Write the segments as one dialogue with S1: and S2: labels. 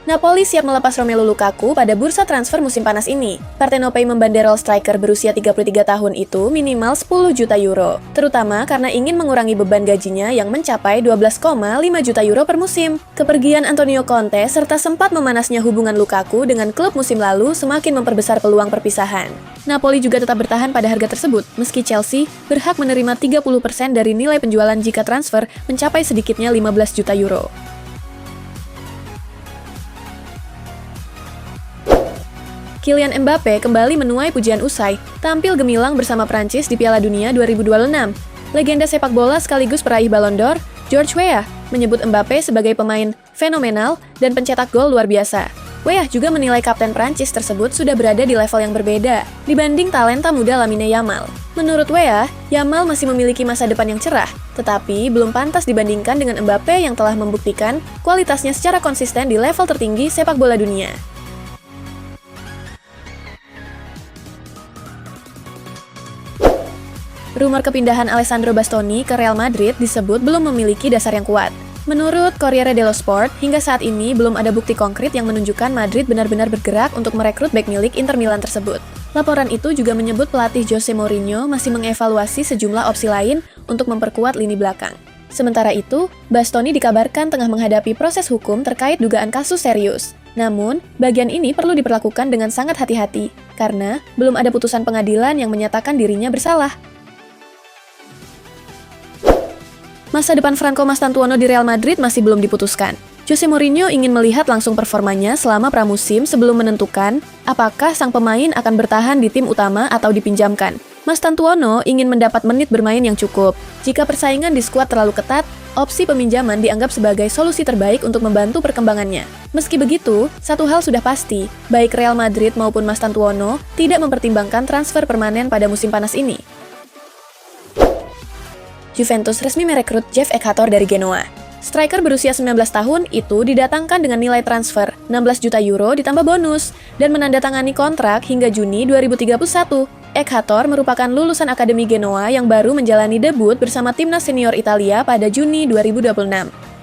S1: Napoli siap melepas Romelu Lukaku pada bursa transfer musim panas ini. Partenopei membanderol striker berusia 33 tahun itu minimal 10 juta euro, terutama karena ingin mengurangi beban gajinya yang mencapai 12,5 juta euro per musim. Kepergian Antonio Conte serta sempat memanasnya hubungan Lukaku dengan klub musim lalu semakin memperbesar peluang perpisahan. Napoli juga tetap bertahan pada harga tersebut, meski Chelsea berhak menerima 30% dari nilai penjualan jika transfer mencapai sedikitnya 15 juta euro. Kylian Mbappe kembali menuai pujian usai tampil gemilang bersama Prancis di Piala Dunia 2026. Legenda sepak bola sekaligus peraih Ballon d'Or, George Weah, menyebut Mbappe sebagai pemain fenomenal dan pencetak gol luar biasa. Weah juga menilai kapten Prancis tersebut sudah berada di level yang berbeda dibanding talenta muda Lamine Yamal. Menurut Weah, Yamal masih memiliki masa depan yang cerah, tetapi belum pantas dibandingkan dengan Mbappe yang telah membuktikan kualitasnya secara konsisten di level tertinggi sepak bola dunia. Rumor kepindahan Alessandro Bastoni ke Real Madrid disebut belum memiliki dasar yang kuat. Menurut Corriere dello Sport, hingga saat ini belum ada bukti konkret yang menunjukkan Madrid benar-benar bergerak untuk merekrut bek milik Inter Milan tersebut. Laporan itu juga menyebut pelatih Jose Mourinho masih mengevaluasi sejumlah opsi lain untuk memperkuat lini belakang. Sementara itu, Bastoni dikabarkan tengah menghadapi proses hukum terkait dugaan kasus serius. Namun, bagian ini perlu diperlakukan dengan sangat hati-hati, karena belum ada putusan pengadilan yang menyatakan dirinya bersalah. Masa depan Franco Mastantuono di Real Madrid masih belum diputuskan. Jose Mourinho ingin melihat langsung performanya selama pramusim sebelum menentukan apakah sang pemain akan bertahan di tim utama atau dipinjamkan. Mastantuono ingin mendapat menit bermain yang cukup. Jika persaingan di skuad terlalu ketat, opsi peminjaman dianggap sebagai solusi terbaik untuk membantu perkembangannya. Meski begitu, satu hal sudah pasti, baik Real Madrid maupun Mastantuono tidak mempertimbangkan transfer permanen pada musim panas ini. Juventus resmi merekrut Jeff Ekator dari Genoa. Striker berusia 19 tahun itu didatangkan dengan nilai transfer 16 juta euro ditambah bonus dan menandatangani kontrak hingga Juni 2031. Ekator merupakan lulusan Akademi Genoa yang baru menjalani debut bersama timnas senior Italia pada Juni 2026.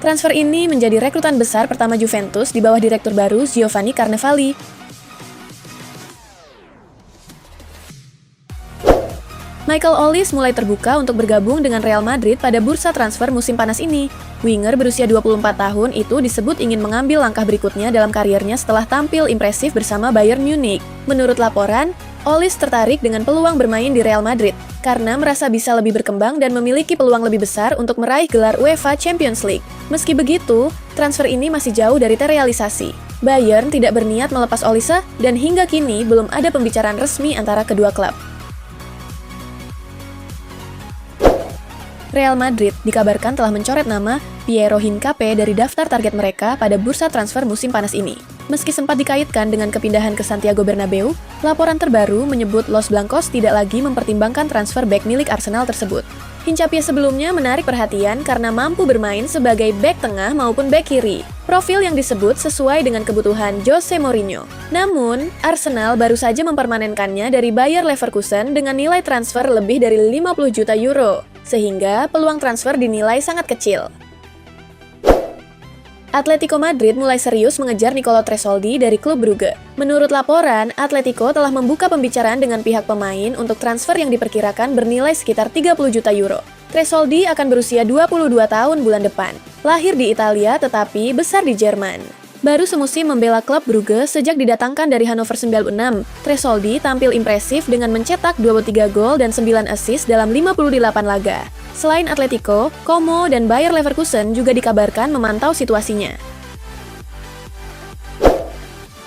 S1: Transfer ini menjadi rekrutan besar pertama Juventus di bawah direktur baru Giovanni Carnevali. Michael Olise mulai terbuka untuk bergabung dengan Real Madrid pada bursa transfer musim panas ini. Winger berusia 24 tahun itu disebut ingin mengambil langkah berikutnya dalam karirnya setelah tampil impresif bersama Bayern Munich. Menurut laporan, Olise tertarik dengan peluang bermain di Real Madrid karena merasa bisa lebih berkembang dan memiliki peluang lebih besar untuk meraih gelar UEFA Champions League. Meski begitu, transfer ini masih jauh dari terrealisasi. Bayern tidak berniat melepas Olise dan hingga kini belum ada pembicaraan resmi antara kedua klub. Real Madrid dikabarkan telah mencoret nama Piero Hincapié dari daftar target mereka pada bursa transfer musim panas ini. Meski sempat dikaitkan dengan kepindahan ke Santiago Bernabeu, laporan terbaru menyebut Los Blancos tidak lagi mempertimbangkan transfer bek milik Arsenal tersebut. Hincapié sebelumnya menarik perhatian karena mampu bermain sebagai bek tengah maupun bek kiri. Profil yang disebut sesuai dengan kebutuhan Jose Mourinho. Namun, Arsenal baru saja mempermanenkannya dari Bayer Leverkusen dengan nilai transfer lebih dari 50 juta euro. Sehingga peluang transfer dinilai sangat kecil. Atletico Madrid mulai serius mengejar Nicolo Tresoldi dari klub Brugge. Menurut laporan, Atletico telah membuka pembicaraan dengan pihak pemain untuk transfer yang diperkirakan bernilai sekitar 30 juta euro. Tresoldi akan berusia 22 tahun bulan depan. Lahir di Italia tetapi besar di Jerman. Baru semusim membela klub Brugge sejak didatangkan dari Hannover 96. Tresoldi tampil impresif dengan mencetak 23 gol dan 9 assist dalam 58 laga. Selain Atletico, Como dan Bayer Leverkusen juga dikabarkan memantau situasinya.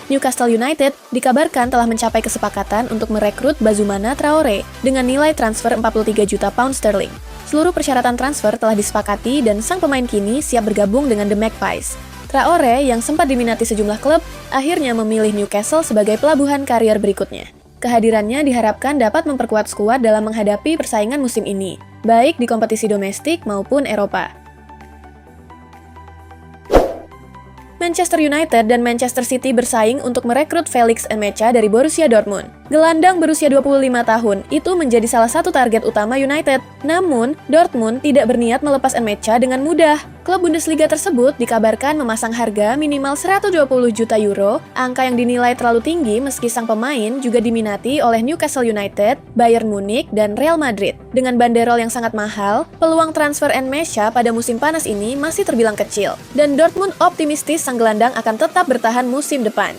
S1: Newcastle United dikabarkan telah mencapai kesepakatan untuk merekrut Bazumana Traore dengan nilai transfer 43 juta pound sterling. Seluruh persyaratan transfer telah disepakati dan sang pemain kini siap bergabung dengan The Magpies. Traore yang sempat diminati sejumlah klub, akhirnya memilih Newcastle sebagai pelabuhan karier berikutnya. Kehadirannya diharapkan dapat memperkuat skuad dalam menghadapi persaingan musim ini, baik di kompetisi domestik maupun Eropa. Manchester United dan Manchester City bersaing untuk merekrut Felix Nmecha dari Borussia Dortmund. Gelandang berusia 25 tahun itu menjadi salah satu target utama United. Namun, Dortmund tidak berniat melepas Nmecha dengan mudah. Klub Bundesliga tersebut dikabarkan memasang harga minimal 120 juta euro, angka yang dinilai terlalu tinggi meski sang pemain juga diminati oleh Newcastle United, Bayern Munich, dan Real Madrid. Dengan banderol yang sangat mahal, peluang transfer Enmesha pada musim panas ini masih terbilang kecil, dan Dortmund optimistis sang gelandang akan tetap bertahan musim depan.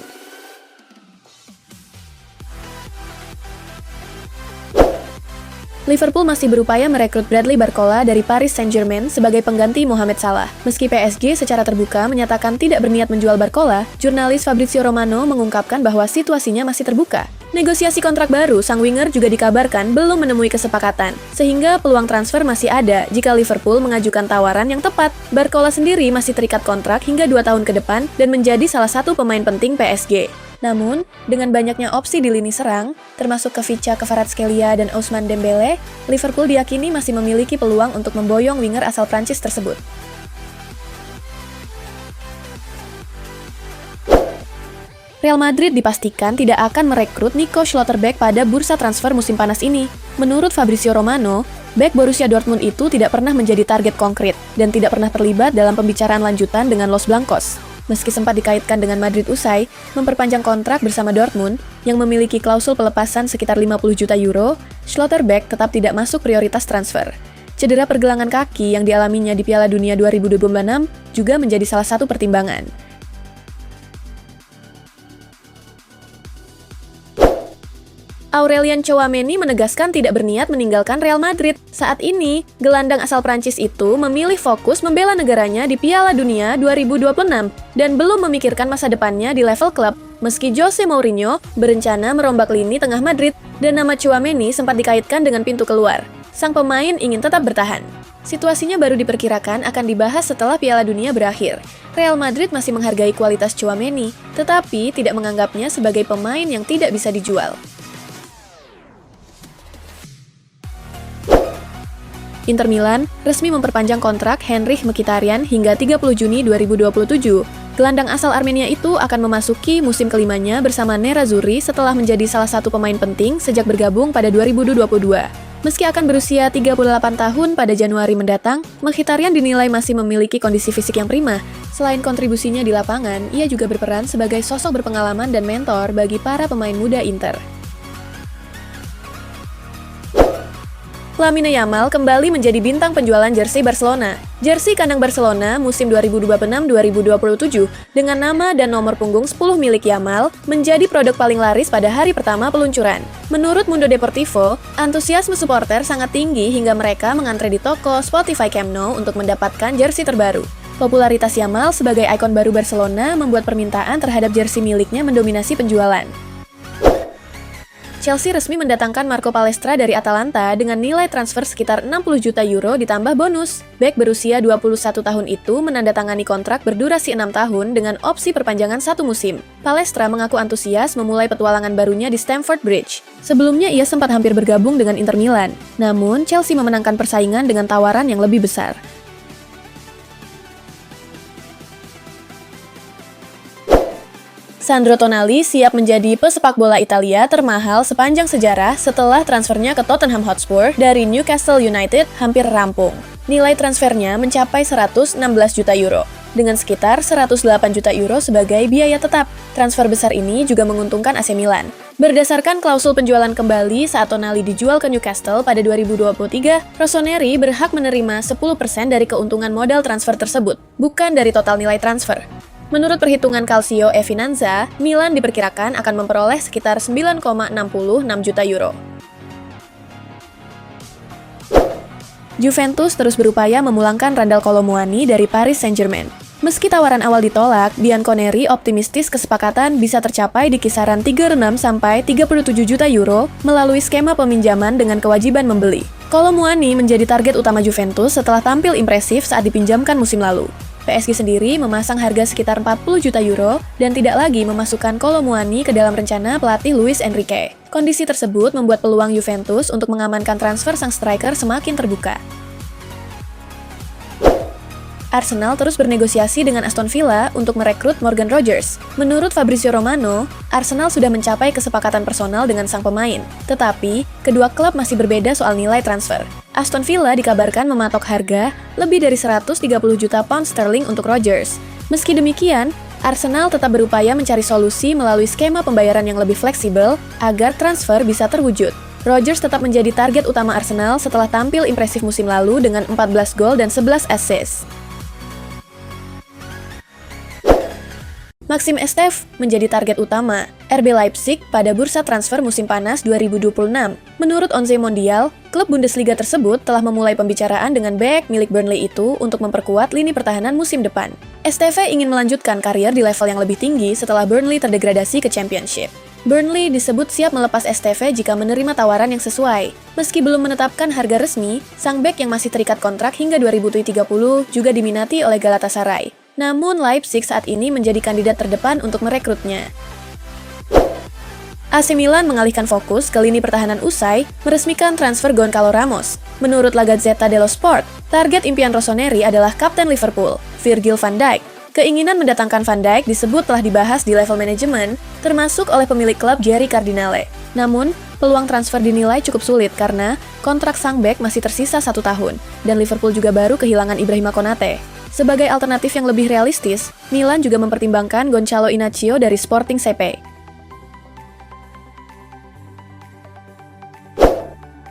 S1: Liverpool masih berupaya merekrut Bradley Barcola dari Paris Saint-Germain sebagai pengganti Mohamed Salah. Meski PSG secara terbuka menyatakan tidak berniat menjual Barcola, jurnalis Fabrizio Romano mengungkapkan bahwa situasinya masih terbuka. Negosiasi kontrak baru sang winger juga dikabarkan belum menemui kesepakatan, sehingga peluang transfer masih ada jika Liverpool mengajukan tawaran yang tepat. Barcola sendiri masih terikat kontrak hingga 2 tahun ke depan dan menjadi salah satu pemain penting PSG. Namun, dengan banyaknya opsi di lini serang, termasuk Kvicha Kvaratskhelia dan Ousmane Dembele, Liverpool diyakini masih memiliki peluang untuk memboyong winger asal Prancis tersebut. Real Madrid dipastikan tidak akan merekrut Nico Schlotterbeck pada bursa transfer musim panas ini. Menurut Fabrizio Romano, bek Borussia Dortmund itu tidak pernah menjadi target konkret dan tidak pernah terlibat dalam pembicaraan lanjutan dengan Los Blancos. Meski sempat dikaitkan dengan Madrid usai memperpanjang kontrak bersama Dortmund yang memiliki klausul pelepasan sekitar 50 juta euro, Schlotterbeck tetap tidak masuk prioritas transfer. Cedera pergelangan kaki yang dialaminya di Piala Dunia 2026 juga menjadi salah satu pertimbangan. Aurelien Tchouameni menegaskan tidak berniat meninggalkan Real Madrid. Saat ini, gelandang asal Prancis itu memilih fokus membela negaranya di Piala Dunia 2026 dan belum memikirkan masa depannya di level klub. Meski Jose Mourinho berencana merombak lini tengah Madrid dan nama Tchouameni sempat dikaitkan dengan pintu keluar, sang pemain ingin tetap bertahan. Situasinya baru diperkirakan akan dibahas setelah Piala Dunia berakhir. Real Madrid masih menghargai kualitas Tchouameni, tetapi tidak menganggapnya sebagai pemain yang tidak bisa dijual. Inter Milan resmi memperpanjang kontrak Henrikh Mkhitaryan hingga 30 Juni 2027. Gelandang asal Armenia itu akan memasuki musim kelimanya bersama Nerazzurri setelah menjadi salah satu pemain penting sejak bergabung pada 2022. Meski akan berusia 38 tahun pada Januari mendatang, Mkhitaryan dinilai masih memiliki kondisi fisik yang prima. Selain kontribusinya di lapangan, ia juga berperan sebagai sosok berpengalaman dan mentor bagi para pemain muda Inter. Lamine Yamal kembali menjadi bintang penjualan jersey Barcelona. Jersey kandang Barcelona musim 2026-2027 dengan nama dan nomor punggung 10 milik Yamal menjadi produk paling laris pada hari pertama peluncuran. Menurut Mundo Deportivo, antusiasme supporter sangat tinggi hingga mereka mengantre di toko Spotify Camp Nou untuk mendapatkan jersey terbaru. Popularitas Yamal sebagai ikon baru Barcelona membuat permintaan terhadap jersey miliknya mendominasi penjualan. Chelsea resmi mendatangkan Marco Palestra dari Atalanta dengan nilai transfer sekitar 60 juta euro ditambah bonus. Bek berusia 21 tahun itu menandatangani kontrak berdurasi 6 tahun dengan opsi perpanjangan 1 musim. Palestra mengaku antusias memulai petualangan barunya di Stamford Bridge. Sebelumnya ia sempat hampir bergabung dengan Inter Milan, namun Chelsea memenangkan persaingan dengan tawaran yang lebih besar. Sandro Tonali siap menjadi pesepak bola Italia termahal sepanjang sejarah setelah transfernya ke Tottenham Hotspur dari Newcastle United hampir rampung. Nilai transfernya mencapai 116 juta euro, dengan sekitar 108 juta euro sebagai biaya tetap. Transfer besar ini juga menguntungkan AC Milan. Berdasarkan klausul penjualan kembali saat Tonali dijual ke Newcastle pada 2023, Rossoneri berhak menerima 10% dari keuntungan modal transfer tersebut, bukan dari total nilai transfer. Menurut perhitungan Calcio e Finanza, Milan diperkirakan akan memperoleh sekitar 9,66 juta euro. Juventus terus berupaya memulangkan Randal Kolo Muani dari Paris Saint-Germain. Meski tawaran awal ditolak, Bianconeri optimistis kesepakatan bisa tercapai di kisaran 36 sampai 37 juta euro melalui skema peminjaman dengan kewajiban membeli. Kolo Muani menjadi target utama Juventus setelah tampil impresif saat dipinjamkan musim lalu. PSG sendiri memasang harga sekitar 40 juta euro dan tidak lagi memasukkan Kolo Muani ke dalam rencana pelatih Luis Enrique. Kondisi tersebut membuat peluang Juventus untuk mengamankan transfer sang striker semakin terbuka. Arsenal terus bernegosiasi dengan Aston Villa untuk merekrut Morgan Rogers. Menurut Fabrizio Romano, Arsenal sudah mencapai kesepakatan personal dengan sang pemain. Tetapi, kedua klub masih berbeda soal nilai transfer. Aston Villa dikabarkan mematok harga lebih dari 130 juta pound sterling untuk Rogers. Meski demikian, Arsenal tetap berupaya mencari solusi melalui skema pembayaran yang lebih fleksibel agar transfer bisa terwujud. Rogers tetap menjadi target utama Arsenal setelah tampil impresif musim lalu dengan 14 gol dan 11 assist. Maxim Esteve menjadi target utama RB Leipzig pada bursa transfer musim panas 2026. Menurut Onze Mondial, klub Bundesliga tersebut telah memulai pembicaraan dengan bek milik Burnley itu untuk memperkuat lini pertahanan musim depan. Esteve ingin melanjutkan karier di level yang lebih tinggi setelah Burnley terdegradasi ke Championship. Burnley disebut siap melepas Esteve jika menerima tawaran yang sesuai. Meski belum menetapkan harga resmi, sang bek yang masih terikat kontrak hingga 2030 juga diminati oleh Galatasaray. Namun Leipzig saat ini menjadi kandidat terdepan untuk merekrutnya. AC Milan mengalihkan fokus ke lini pertahanan usai meresmikan transfer Gonçalo Ramos. Menurut La Gazzetta dello Sport, target impian Rossoneri adalah kapten Liverpool, Virgil van Dijk. Keinginan mendatangkan Van Dijk disebut telah dibahas di level manajemen, termasuk oleh pemilik klub Jerry Cardinale. Namun, peluang transfer dinilai cukup sulit karena kontrak sang bek masih tersisa 1 tahun, dan Liverpool juga baru kehilangan Ibrahima Konate. Sebagai alternatif yang lebih realistis, Milan juga mempertimbangkan Gonçalo Inacio dari Sporting CP.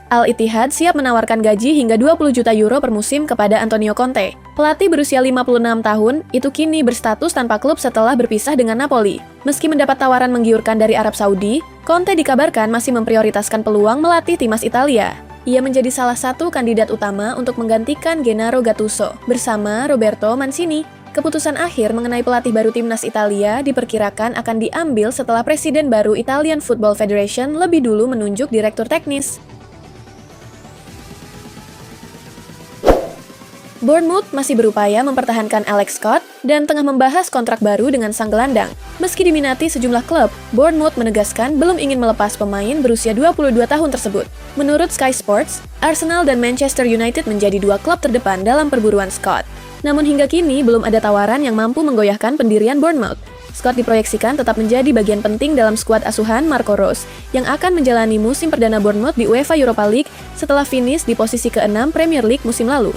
S1: Al-Ittihad siap menawarkan gaji hingga 20 juta euro per musim kepada Antonio Conte. Pelatih berusia 56 tahun itu kini berstatus tanpa klub setelah berpisah dengan Napoli. Meski mendapat tawaran menggiurkan dari Arab Saudi, Conte dikabarkan masih memprioritaskan peluang melatih timnas Italia. Ia menjadi salah satu kandidat utama untuk menggantikan Gennaro Gattuso bersama Roberto Mancini. Keputusan akhir mengenai pelatih baru timnas Italia diperkirakan akan diambil setelah presiden baru Italian Football Federation lebih dulu menunjuk direktur teknis. Bournemouth masih berupaya mempertahankan Alex Scott dan tengah membahas kontrak baru dengan sang gelandang. Meski diminati sejumlah klub, Bournemouth menegaskan belum ingin melepas pemain berusia 22 tahun tersebut. Menurut Sky Sports, Arsenal dan Manchester United menjadi dua klub terdepan dalam perburuan Scott. Namun hingga kini belum ada tawaran yang mampu menggoyahkan pendirian Bournemouth. Scott diproyeksikan tetap menjadi bagian penting dalam skuad asuhan Marco Rose yang akan menjalani musim perdana Bournemouth di UEFA Europa League setelah finish di posisi ke-6 Premier League musim lalu.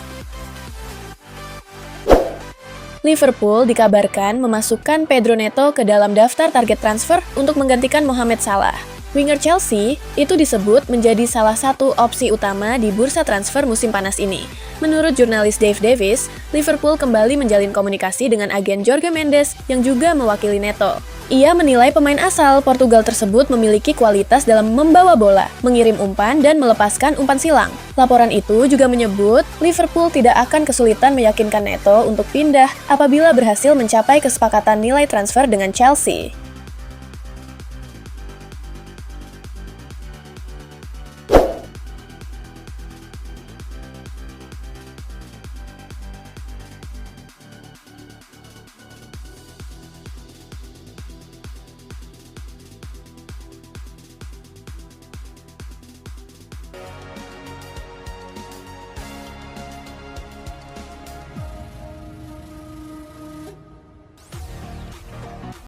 S1: Liverpool dikabarkan memasukkan Pedro Neto ke dalam daftar target transfer untuk menggantikan Mohamed Salah. Winger Chelsea itu disebut menjadi salah satu opsi utama di bursa transfer musim panas ini. Menurut jurnalis Dave Davis, Liverpool kembali menjalin komunikasi dengan agen Jorge Mendes yang juga mewakili Neto. Ia menilai pemain asal Portugal tersebut memiliki kualitas dalam membawa bola, mengirim umpan, dan melepaskan umpan silang. Laporan itu juga menyebut Liverpool tidak akan kesulitan meyakinkan Neto untuk pindah apabila berhasil mencapai kesepakatan nilai transfer dengan Chelsea.